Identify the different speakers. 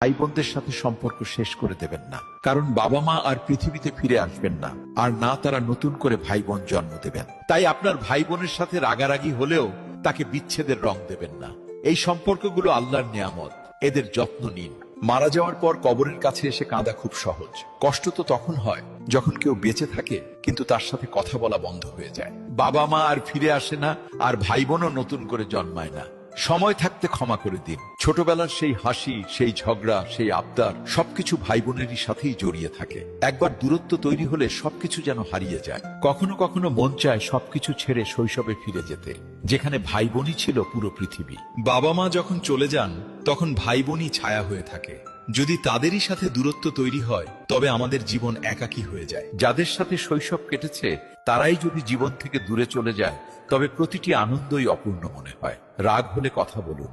Speaker 1: ভাই বোনদের সাথে সম্পর্ক শেষ করে দেবেন না, কারণ বাবা মা আর পৃথিবীতে ফিরে আসবেন না, আর না তারা নতুন করে ভাই বোন জন্ম দেবেন। তাই আপনার ভাই বোনের সাথে রাগারাগি হলেও তাকে বিচ্ছেদের রং দেবেন না। এই সম্পর্কগুলো আল্লাহর নিয়ামত, এদের যত্ন নিন। মারা যাওয়ার পর কবরের কাছে এসে কাঁদা খুব সহজ, কষ্ট তো তখন হয় যখন কেউ বেঁচে থাকে কিন্তু তার সাথে কথা বলা বন্ধ হয়ে যায়। বাবা মা আর ফিরে আসে না, আর ভাই বোনও নতুন করে জন্মায় না। সময় থাকতে ক্ষমা করে দিন। ছোটবেলার সেই হাসি, সেই ঝগড়া, সেই আবদার সবকিছু ভাই বোনেরই সাথেই জড়িয়ে থাকে। একবার দূরত্ব তৈরি হলে সবকিছু যেন হারিয়ে যায়। কখনো কখনো মন চায় সবকিছু ছেড়ে শৈশবে ফিরে যেতে, যেখানে ভাই বোনই ছিল পুরো পৃথিবী।
Speaker 2: বাবা মা যখন চলে যান তখন ভাই বোনই ছায়া হয়ে থাকে। যদি তাদেরই সাথে দূরত্ব তৈরি হয় তবে আমাদের জীবন একাকী হয়ে যায়।
Speaker 1: যাদের সাথে শৈশব কেটেছে তারাই যদি জীবন থেকে দূরে চলে যায় তবে প্রতিটি আনন্দই অপূর্ণ মনে হয়। রাগ হলে কথা বলুন,